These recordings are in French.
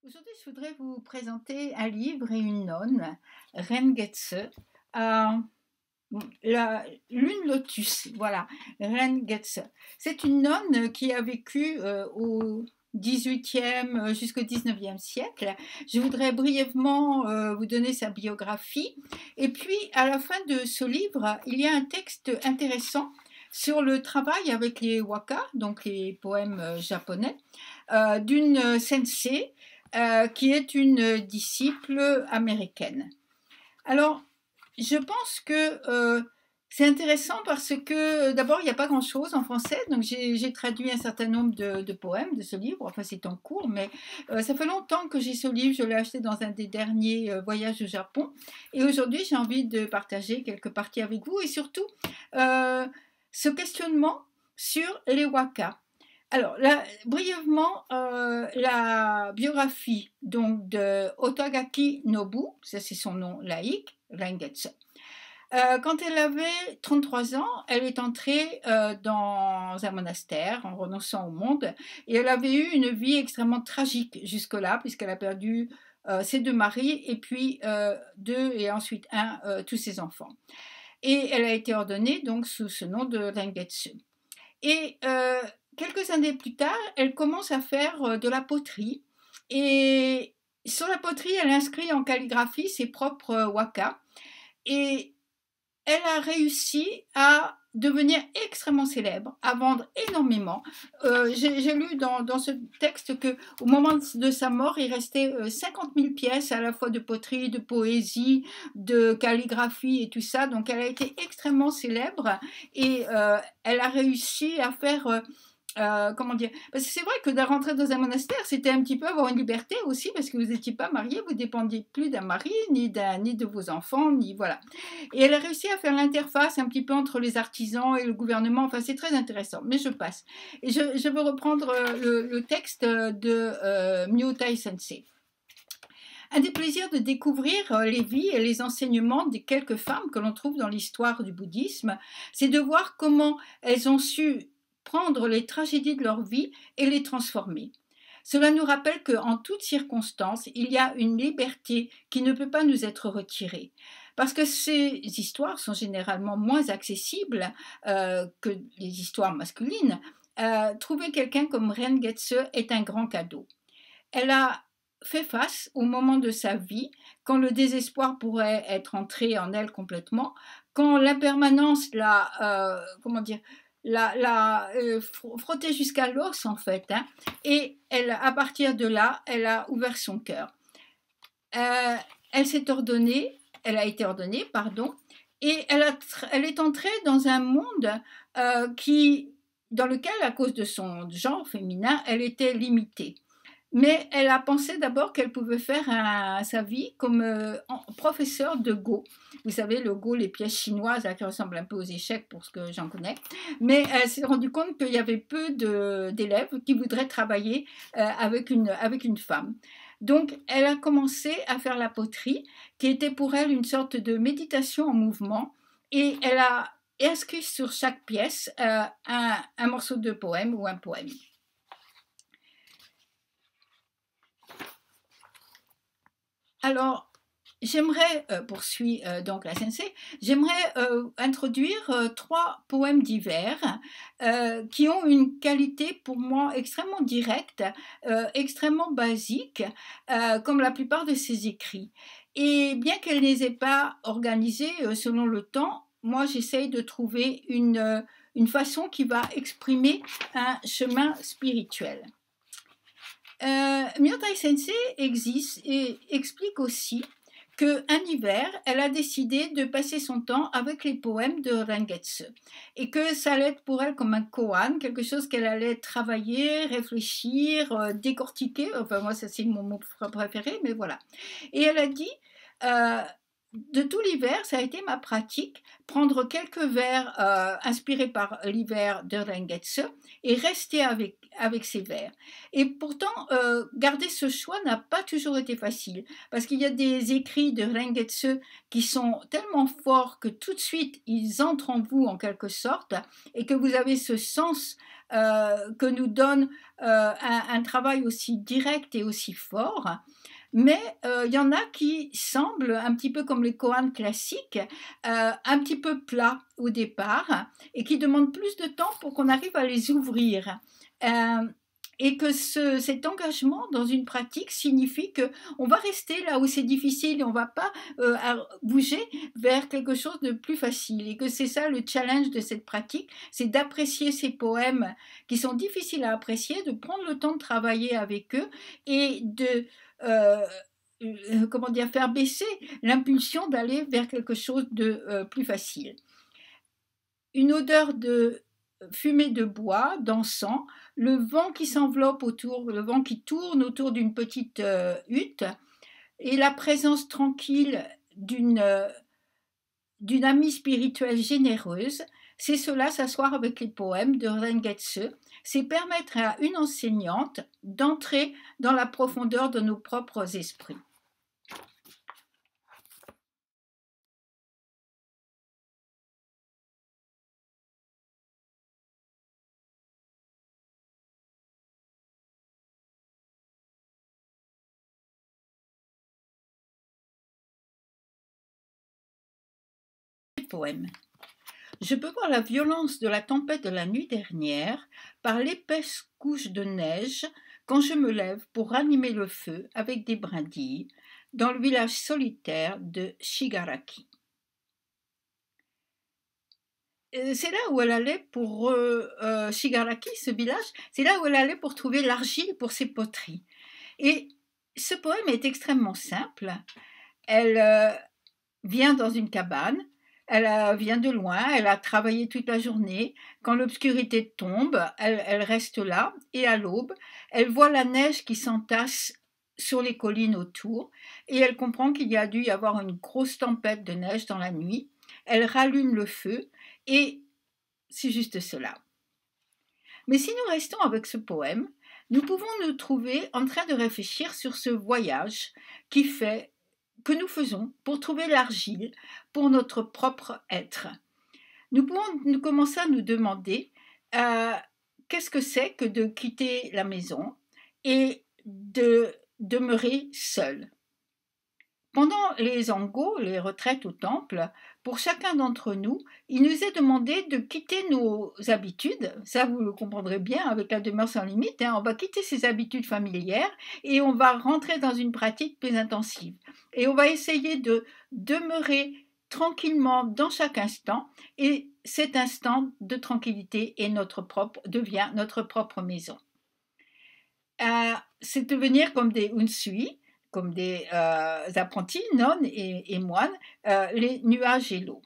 Aujourd'hui, je voudrais vous présenter un livre et une nonne, Rengetse. Euh, Lune Lotus, voilà, Rengetse. C'est une nonne qui a vécu au 18e jusqu'au 19e siècle. Je voudrais brièvement vous donner sa biographie. Et puis, à la fin de ce livre, il y a un texte intéressant sur le travail avec les waka, donc les poèmes japonais, d'une sensei qui est une disciple américaine. Alors, je pense que c'est intéressant parce que d'abord, il n'y a pas grand-chose en français, donc j'ai traduit un certain nombre de poèmes de ce livre, enfin c'est en cours, mais ça fait longtemps que j'ai ce livre, je l'ai acheté dans un des derniers voyages au Japon, et aujourd'hui j'ai envie de partager quelques parties avec vous, et surtout euh, ce questionnement sur les waka. Alors, là, brièvement, la biographie donc de Otagaki Nobu, ça c'est son nom laïque, Rengetsu. Quand elle avait 33 ans, elle est entrée dans un monastère en renonçant au monde et elle avait eu une vie extrêmement tragique jusque-là puisqu'elle a perdu ses deux maris et puis deux et ensuite un, tous ses enfants. Et elle a été ordonnée donc sous ce nom de Rengetsu. Et quelques années plus tard, elle commence à faire de la poterie. Et sur la poterie, elle inscrit en calligraphie ses propres waka. Et elle a réussi à devenir extrêmement célèbre, à vendre énormément. J'ai lu dans ce texte qu'au moment de sa mort, il restait 50 000 pièces à la fois de poterie, de poésie, de calligraphie et tout ça. Donc elle a été extrêmement célèbre et elle a réussi à faire comment dire? Parce que c'est vrai que de rentrer dans un monastère, c'était un petit peu avoir une liberté aussi, parce que vous n'étiez pas marié, vous dépendiez plus d'un mari, ni de vos enfants, ni voilà. Et elle a réussi à faire l'interface un petit peu entre les artisans et le gouvernement. Enfin, c'est très intéressant, mais je passe. Et je veux reprendre le texte de Myotai Sensei. Un des plaisirs de découvrir les vies et les enseignements des quelques femmes que l'on trouve dans l'histoire du bouddhisme, c'est de voir comment elles ont su prendre les tragédies de leur vie et les transformer. Cela nous rappelle qu'en toutes circonstances, il y a une liberté qui ne peut pas nous être retirée. Parce que ces histoires sont généralement moins accessibles que les histoires masculines. Trouver quelqu'un comme Rengetse est un grand cadeau. Elle a fait face au moment de sa vie, quand le désespoir pourrait être entré en elle complètement, quand l'impermanence comment dire, l'a frotté jusqu'à l'os en fait, hein, et elle, à partir de là, elle a ouvert son cœur. Elle s'est ordonnée, elle a été ordonnée, pardon, et elle est entrée dans un monde dans lequel, à cause de son genre féminin, elle était limitée. Mais elle a pensé d'abord qu'elle pouvait faire sa vie comme professeure de Go. Vous savez, le Go, les pièces chinoises qui ressemblent un peu aux échecs pour ce que j'en connais. Mais elle s'est rendue compte qu'il y avait peu d'élèves qui voudraient travailler avec une femme. Donc, elle a commencé à faire la poterie, qui était pour elle une sorte de méditation en mouvement. Et elle a inscrit sur chaque pièce un morceau de poème ou un poème. Alors, j'aimerais, poursuit donc la sensei, j'aimerais introduire trois poèmes divers qui ont une qualité pour moi extrêmement directe, extrêmement basique, comme la plupart de ses écrits. Et bien qu'elle ne les ait pas organisés selon le temps, moi j'essaye de trouver une façon qui va exprimer un chemin spirituel. Myotai Sensei existe et explique aussi qu'un hiver, elle a décidé de passer son temps avec les poèmes de Rengetsu et que ça allait être pour elle comme un koan, quelque chose qu'elle allait travailler, réfléchir, décortiquer. Enfin, moi, ça c'est mon mot préféré, mais voilà. Et elle a dit, euh, de tout l'hiver, ça a été ma pratique, prendre quelques vers inspirés par l'hiver de Rengetse et rester avec ces vers. Et pourtant, garder ce choix n'a pas toujours été facile, parce qu'il y a des écrits de Rengetse qui sont tellement forts que tout de suite, ils entrent en vous en quelque sorte, et que vous avez ce sens que nous donne un travail aussi direct et aussi fort. Mais il y en a qui semblent, un petit peu comme les koans classiques, un petit peu plats au départ et qui demandent plus de temps pour qu'on arrive à les ouvrir. Euh, et que cet engagement dans une pratique signifie qu'on va rester là où c'est difficile et on ne va pas bouger vers quelque chose de plus facile. Et que c'est ça le challenge de cette pratique, c'est d'apprécier ces poèmes qui sont difficiles à apprécier, de prendre le temps de travailler avec eux et de euh, comment dire, faire baisser l'impulsion d'aller vers quelque chose de plus facile. Une odeur de fumée de bois, d'encens, le vent qui s'enveloppe autour, le vent qui tourne autour d'une petite hutte, et la présence tranquille d'une amie spirituelle généreuse, c'est cela, s'asseoir avec les poèmes de Rengetse, c'est permettre à une enseignante d'entrer dans la profondeur de nos propres esprits. Poème. Je peux voir la violence de la tempête de la nuit dernière par l'épaisse couche de neige quand je me lève pour ranimer le feu avec des brindilles dans le village solitaire de Shigaraki. C'est là où elle allait pour Shigaraki, ce village, c'est là où elle allait pour trouver l'argile pour ses poteries. Et ce poème est extrêmement simple. Elle vient dans une cabane, elle vient de loin, elle a travaillé toute la journée. Quand l'obscurité tombe, elle reste là et à l'aube, elle voit la neige qui s'entasse sur les collines autour et elle comprend qu'il y a dû y avoir une grosse tempête de neige dans la nuit. Elle rallume le feu et c'est juste cela. Mais si nous restons avec ce poème, nous pouvons nous trouver en train de réfléchir sur ce voyage que nous faisons pour trouver l'argile pour notre propre être. Nous pouvons commencer à nous demander qu'est-ce que c'est que de quitter la maison et de demeurer seul. Pendant les angos, les retraites au temple, pour chacun d'entre nous, il nous est demandé de quitter nos habitudes. Ça, vous le comprendrez bien avec la demeure sans limite. On va quitter ses habitudes familières et on va rentrer dans une pratique plus intensive. Et on va essayer de demeurer tranquillement dans chaque instant. Et cet instant de tranquillité devient notre propre maison. C'est devenir comme des unsui, comme des apprentis, nonnes et moines, les nuages et l'eau.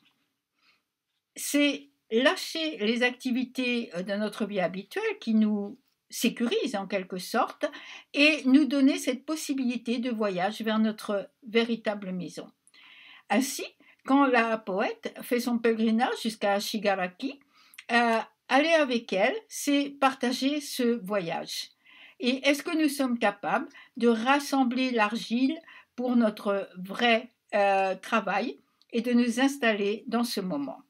C'est lâcher les activités de notre vie habituelle qui nous sécurisent en quelque sorte et nous donner cette possibilité de voyage vers notre véritable maison. Ainsi, quand la poète fait son pèlerinage jusqu'à Shigaraki, aller avec elle, c'est partager ce voyage. Et est-ce que nous sommes capables de rassembler l'argile pour notre vrai travail et de nous installer dans ce moment?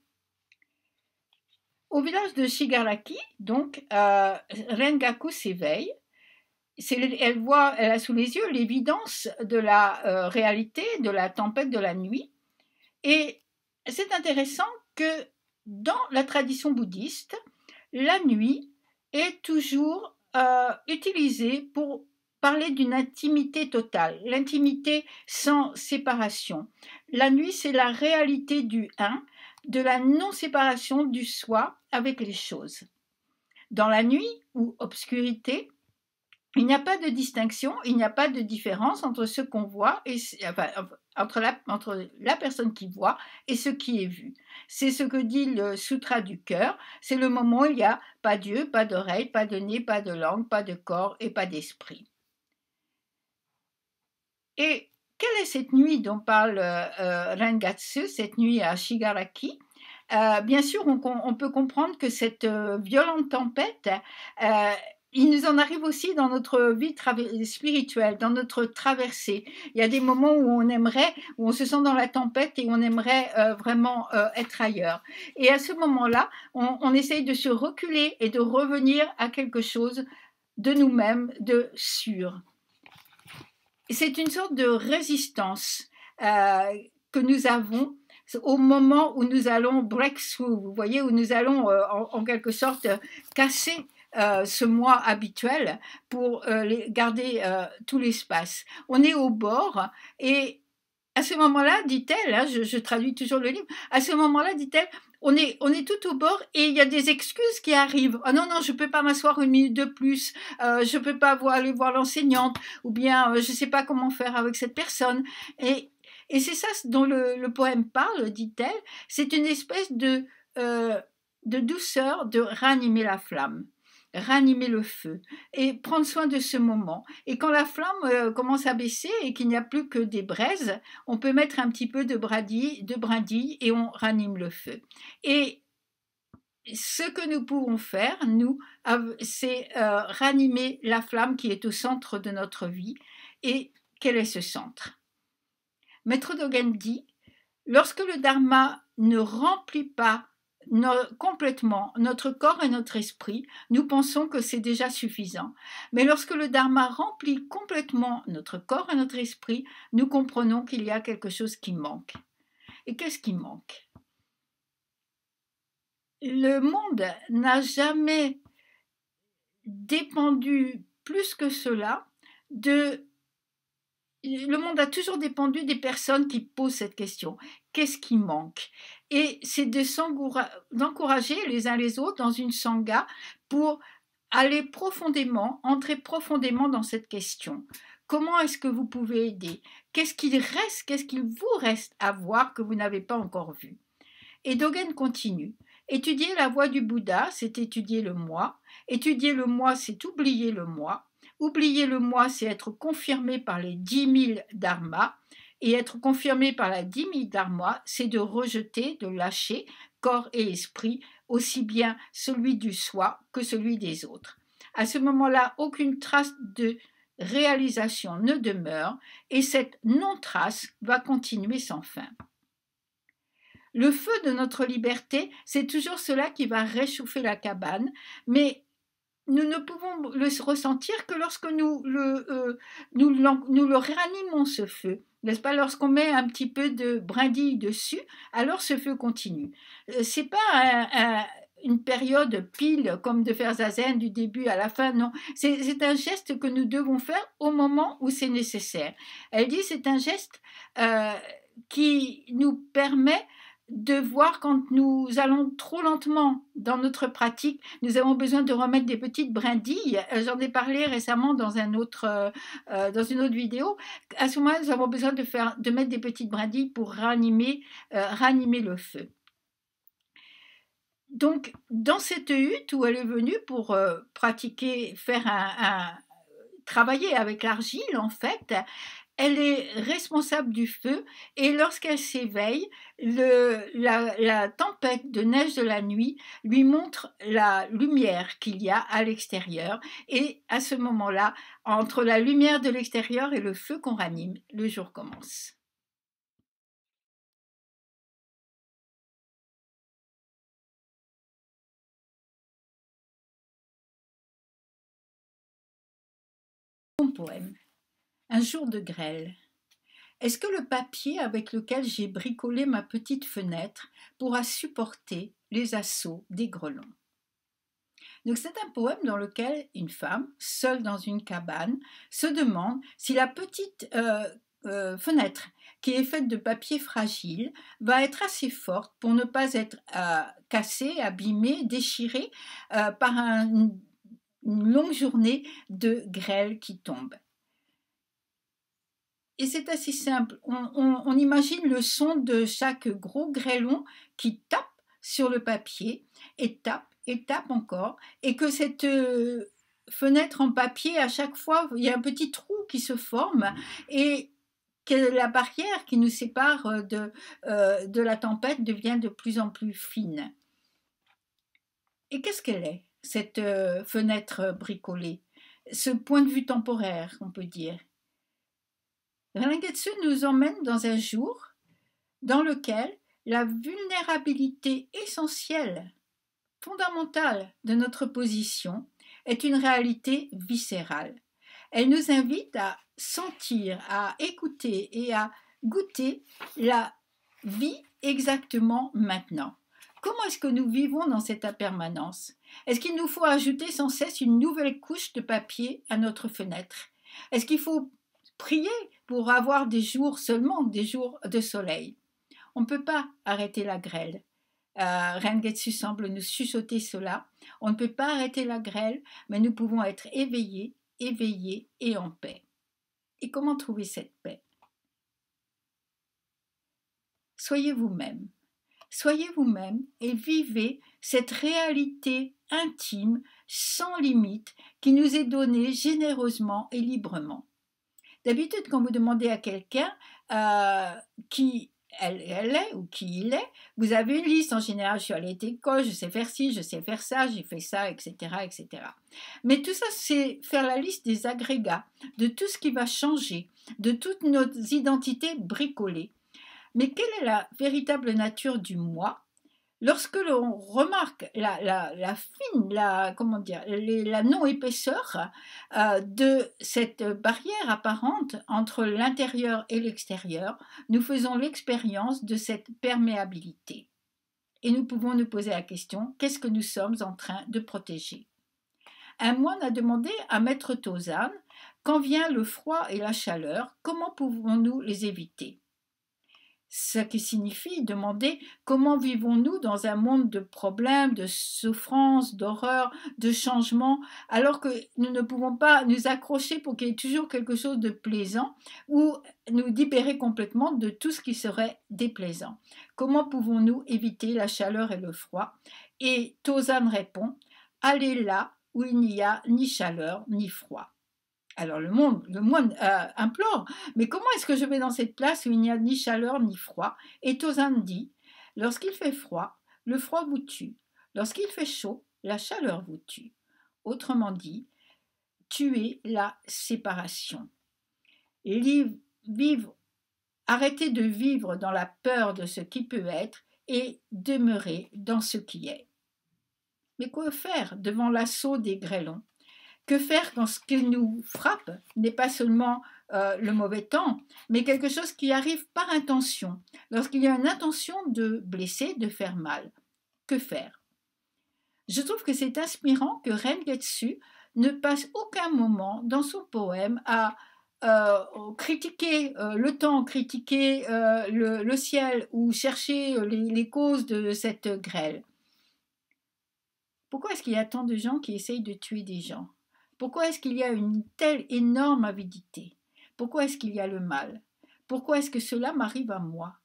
Au village de Shigaraki, donc, Rengaku s'éveille. Elle a sous les yeux l'évidence de la réalité de la tempête de la nuit. Et c'est intéressant que dans la tradition bouddhiste, la nuit est toujours utilisée pour parler d'une intimité totale, l'intimité sans séparation. La nuit, c'est la réalité du un, de la non-séparation du soi avec les choses. Dans la nuit ou obscurité, il n'y a pas de distinction, il n'y a pas de différence entre ce qu'on voit et entre la personne qui voit et ce qui est vu. C'est ce que dit le Sutra du cœur, c'est le moment où il n'y a pas d'yeux, pas d'oreilles, pas de nez, pas de langue, pas de corps et pas d'esprit. Et quelle est cette nuit dont parle Rengatsu, cette nuit à Shigaraki? Bien sûr, on peut comprendre que cette violente tempête, euh, il nous en arrive aussi dans notre vie spirituelle, dans notre traversée. Il y a des moments où on aimerait, où on se sent dans la tempête et on aimerait vraiment être ailleurs. Et à ce moment-là, on essaye de se reculer et de revenir à quelque chose de nous-mêmes, de sûr. C'est une sorte de résistance que nous avons au moment où nous allons break through, vous voyez, où nous allons en quelque sorte casser ce moi habituel pour garder tout l'espace. On est au bord et à ce moment-là, dit-elle, hein, je traduis toujours le livre, à ce moment-là, dit-elle, on est tout au bord et il y a des excuses qui arrivent. Ah non, non, je ne peux pas m'asseoir une minute de plus, je ne peux pas aller voir l'enseignante, ou bien je ne sais pas comment faire avec cette personne. Et c'est ça dont le poème parle, dit-elle, c'est une espèce de douceur, de ranimer la flamme, ranimer le feu et prendre soin de ce moment. Et quand la flamme commence à baisser et qu'il n'y a plus que des braises, on peut mettre un petit peu de brindilles et on ranime le feu. Et ce que nous pouvons faire, nous, c'est ranimer la flamme qui est au centre de notre vie. Et quel est ce centre? Maître Dogen dit, lorsque le dharma ne remplit pas complètement notre corps et notre esprit, nous pensons que c'est déjà suffisant. Mais lorsque le dharma remplit complètement notre corps et notre esprit, nous comprenons qu'il y a quelque chose qui manque. Et qu'est-ce qui manque? Le monde n'a jamais dépendu plus que cela de... Le monde a toujours dépendu des personnes qui posent cette question. Qu'est-ce qui manque? Et c'est d'encourager les uns les autres dans une sangha pour aller profondément, entrer profondément dans cette question. Comment est-ce que vous pouvez aider? Qu'est-ce qu'il vous reste à voir que vous n'avez pas encore vu? Et Dogen continue. Étudier la voie du Bouddha, c'est étudier le moi. Étudier le moi, c'est oublier le moi. Oublier le moi, c'est être confirmé par les 10 000 dharmas. Et être confirmé par la 10 000 dharmas, c'est de rejeter, de lâcher corps et esprit, aussi bien celui du soi que celui des autres. À ce moment-là, aucune trace de réalisation ne demeure et cette non-trace va continuer sans fin. Le feu de notre liberté, c'est toujours cela qui va réchauffer la cabane, mais nous ne pouvons le ressentir que lorsque nous le réanimons, ce feu. N'est-ce pas? Lorsqu'on met un petit peu de brindille dessus, alors ce feu continue. C'est pas une période pile comme de faire zazen du début à la fin, non. C'est un geste que nous devons faire au moment où c'est nécessaire. Elle dit c'est un geste qui nous permet de voir quand nous allons trop lentement dans notre pratique, nous avons besoin de remettre des petites brindilles. J'en ai parlé récemment dans une autre vidéo. À ce moment-là, nous avons besoin de mettre des petites brindilles pour ranimer le feu. Donc, dans cette hutte où elle est venue pour pratiquer, travailler avec l'argile, en fait, elle est responsable du feu et lorsqu'elle s'éveille, la tempête de neige de la nuit lui montre la lumière qu'il y a à l'extérieur et à ce moment-là, entre la lumière de l'extérieur et le feu qu'on ranime, le jour commence. Mon poème. Un jour de grêle. Est-ce que le papier avec lequel j'ai bricolé ma petite fenêtre pourra supporter les assauts des grelons? Donc c'est un poème dans lequel une femme, seule dans une cabane, se demande si la petite fenêtre qui est faite de papier fragile va être assez forte pour ne pas être cassée, abîmée, déchirée par une longue journée de grêle qui tombe. Et c'est assez simple. On imagine le son de chaque gros grêlon qui tape sur le papier et tape encore, et que cette fenêtre en papier, à chaque fois, il y a un petit trou qui se forme, et que la barrière qui nous sépare de la tempête devient de plus en plus fine. Et qu'est-ce qu'elle est, cette fenêtre bricolée? Ce point de vue temporaire, on peut dire. Rengetsu nous emmène dans un jour dans lequel la vulnérabilité essentielle, fondamentale de notre position est une réalité viscérale. Elle nous invite à sentir, à écouter et à goûter la vie exactement maintenant. Comment est-ce que nous vivons dans cette impermanence? Est-ce qu'il nous faut ajouter sans cesse une nouvelle couche de papier à notre fenêtre? Est-ce qu'il faut prier pour avoir des jours seulement, des jours de soleil? On ne peut pas arrêter la grêle. Rengetsu semble nous chuchoter cela. On ne peut pas arrêter la grêle, mais nous pouvons être éveillés, éveillés et en paix. Et comment trouver cette paix? Soyez vous-même. Soyez vous-même et vivez cette réalité intime, sans limite, qui nous est donnée généreusement et librement. D'habitude, quand vous demandez à quelqu'un qui elle est ou qui il est, vous avez une liste. En général, je suis allée à l'école, je sais faire ci, je sais faire ça, j'ai fait ça, etc., etc. Mais tout ça, c'est faire la liste des agrégats, de tout ce qui va changer, de toutes nos identités bricolées. Mais quelle est la véritable nature du moi? Lorsque l'on remarque la fine, comment dire, la non-épaisseur de cette barrière apparente entre l'intérieur et l'extérieur, nous faisons l'expérience de cette perméabilité. Et nous pouvons nous poser la question, qu'est-ce que nous sommes en train de protéger? Un moine a demandé à Maître Tozan, quand vient le froid et la chaleur, comment pouvons-nous les éviter? Ce qui signifie demander comment vivons-nous dans un monde de problèmes, de souffrances, d'horreurs, de changements, alors que nous ne pouvons pas nous accrocher pour qu'il y ait toujours quelque chose de plaisant ou nous libérer complètement de tout ce qui serait déplaisant. Comment pouvons-nous éviter la chaleur et le froid? Et Tozan répond, allez là où il n'y a ni chaleur ni froid. Alors le moine implore, mais comment est-ce que je vais dans cette place où il n'y a ni chaleur ni froid? Et Tozan dit, lorsqu'il fait froid, le froid vous tue. Lorsqu'il fait chaud, la chaleur vous tue. Autrement dit, tuer la séparation. Vivre, arrêter de vivre dans la peur de ce qui peut être et demeurer dans ce qui est. Mais quoi faire devant l'assaut des grêlons? Que faire quand ce qui nous frappe n'est pas seulement le mauvais temps, mais quelque chose qui arrive par intention, lorsqu'il y a une intention de blesser, de faire mal? Que faire? Je trouve que c'est inspirant que Rengetsu ne passe aucun moment dans son poème à critiquer le temps, critiquer le ciel ou chercher les causes de cette grêle. Pourquoi est-ce qu'il y a tant de gens qui essayent de tuer des gens? Pourquoi est-ce qu'il y a une telle énorme avidité? Pourquoi est-ce qu'il y a le mal? Pourquoi est-ce que cela m'arrive à moi?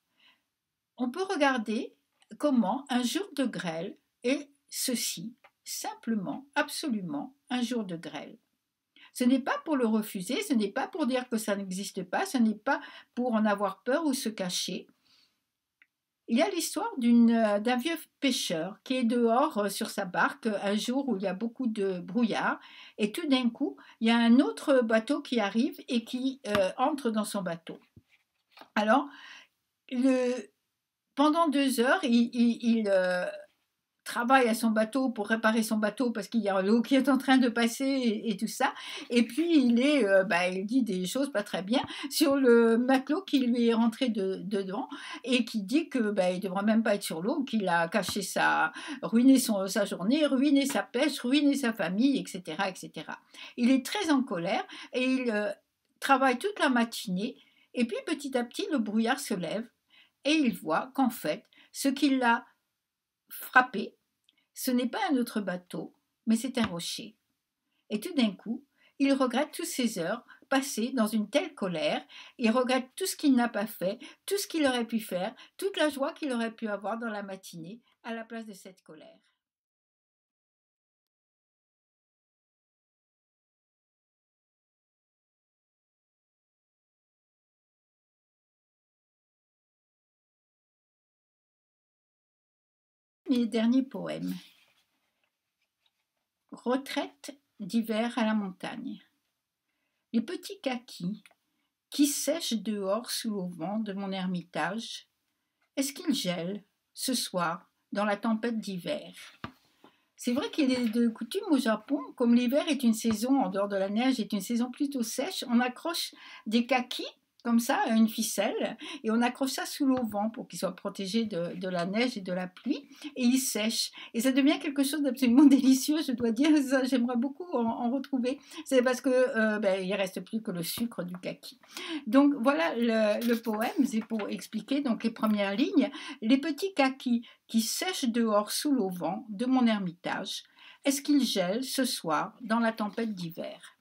On peut regarder comment un jour de grêle est ceci, simplement, absolument, un jour de grêle. Ce n'est pas pour le refuser, ce n'est pas pour dire que ça n'existe pas, ce n'est pas pour en avoir peur ou se cacher. Il y a l'histoire d'un vieux pêcheur qui est dehors sur sa barque un jour où il y a beaucoup de brouillard et tout d'un coup, il y a un autre bateau qui arrive et qui entre dans son bateau. Alors, pendant 2 heures, il travaille à son bateau pour réparer son bateau parce qu'il y a l'eau qui est en train de passer et tout ça. Et puis il dit des choses pas très bien sur le matelot qui lui est rentré dedans et qui dit que il devrait même pas être sur l'eau, qu'il a ruiné sa journée, ruiné sa pêche, ruiné sa famille, etc., etc. Il est très en colère et il travaille toute la matinée. Et puis petit à petit, le brouillard se lève et il voit qu'en fait, ce qui l'a frappé, ce n'est pas un autre bateau, mais c'est un rocher. Et tout d'un coup, il regrette toutes ces heures passées dans une telle colère, il regrette tout ce qu'il n'a pas fait, tout ce qu'il aurait pu faire, toute la joie qu'il aurait pu avoir dans la matinée à la place de cette colère. Mes derniers poèmes. Retraite d'hiver à la montagne. Les petits kakis qui sèchent dehors sous l'auvent de mon ermitage, est-ce qu'ils gèlent ce soir dans la tempête d'hiver? C'est vrai qu'il est de coutume au Japon, comme l'hiver est une saison, en dehors de la neige, est une saison plutôt sèche, on accroche des kakis comme ça à une ficelle et on accroche ça sous l'auvent pour qu'il soit protégé de la neige et de la pluie et il sèche et ça devient quelque chose d'absolument délicieux, je dois dire. Ça, j'aimerais beaucoup en retrouver. C'est parce que il reste plus que le sucre du kaki. Donc voilà le poème, c'est pour expliquer donc les premières lignes. Les petits kakis qui sèchent dehors sous l'auvent de mon ermitage, est-ce qu'ils gèlent ce soir dans la tempête d'hiver?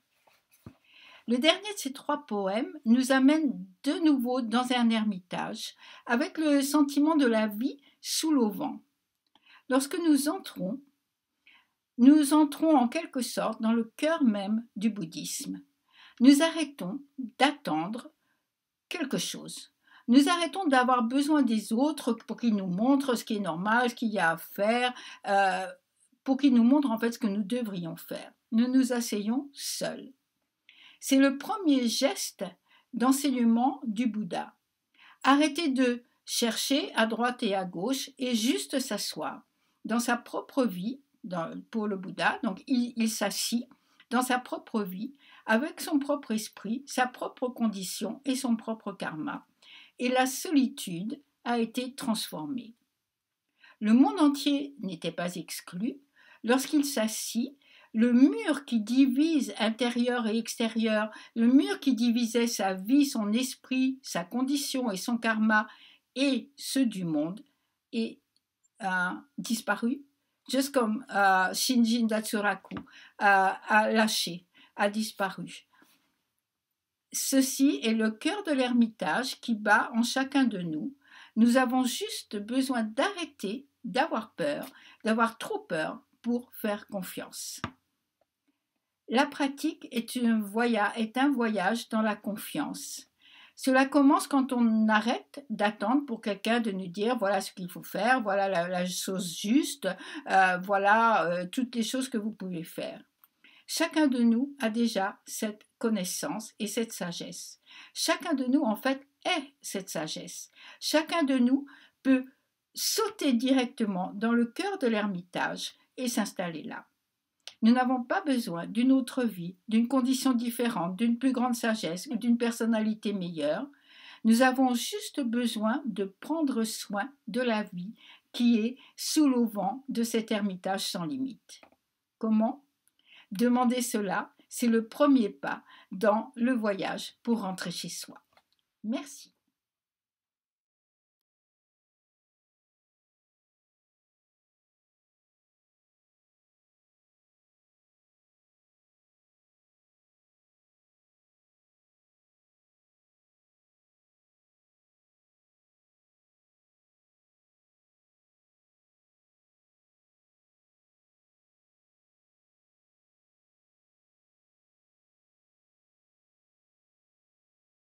Le dernier de ces trois poèmes nous amène de nouveau dans un ermitage, avec le sentiment de la vie sous l'auvent. Lorsque nous entrons en quelque sorte dans le cœur même du bouddhisme. Nous arrêtons d'attendre quelque chose. Nous arrêtons d'avoir besoin des autres pour qu'ils nous montrent ce qui est normal, ce qu'il y a à faire, pour qu'ils nous montrent en fait ce que nous devrions faire. Nous nous asseyons seuls. C'est le premier geste d'enseignement du Bouddha. Arrêter de chercher à droite et à gauche et juste s'asseoir dans sa propre vie, pour le Bouddha, donc il s'assit dans sa propre vie, avec son propre esprit, sa propre condition et son propre karma. Et la solitude a été transformée. Le monde entier n'était pas exclu. Lorsqu'il s'assit, le mur qui divise intérieur et extérieur, le mur qui divisait sa vie, son esprit, sa condition et son karma et ceux du monde, est disparu, juste comme Shinjin Datsuraku a lâché, a disparu. Ceci est le cœur de l'ermitage qui bat en chacun de nous. Nous avons juste besoin d'arrêter d'avoir peur, d'avoir trop peur pour faire confiance. La pratique est un voyage dans la confiance. Cela commence quand on arrête d'attendre pour quelqu'un de nous dire voilà ce qu'il faut faire, voilà la chose juste, voilà toutes les choses que vous pouvez faire. Chacun de nous a déjà cette connaissance et cette sagesse. Chacun de nous, en fait, est cette sagesse. Chacun de nous peut sauter directement dans le cœur de l'ermitage et s'installer là. Nous n'avons pas besoin d'une autre vie, d'une condition différente, d'une plus grande sagesse ou d'une personnalité meilleure. Nous avons juste besoin de prendre soin de la vie qui est sous l'auvent de cet ermitage sans limite. Comment? Demander cela, c'est le premier pas dans le voyage pour rentrer chez soi. Merci.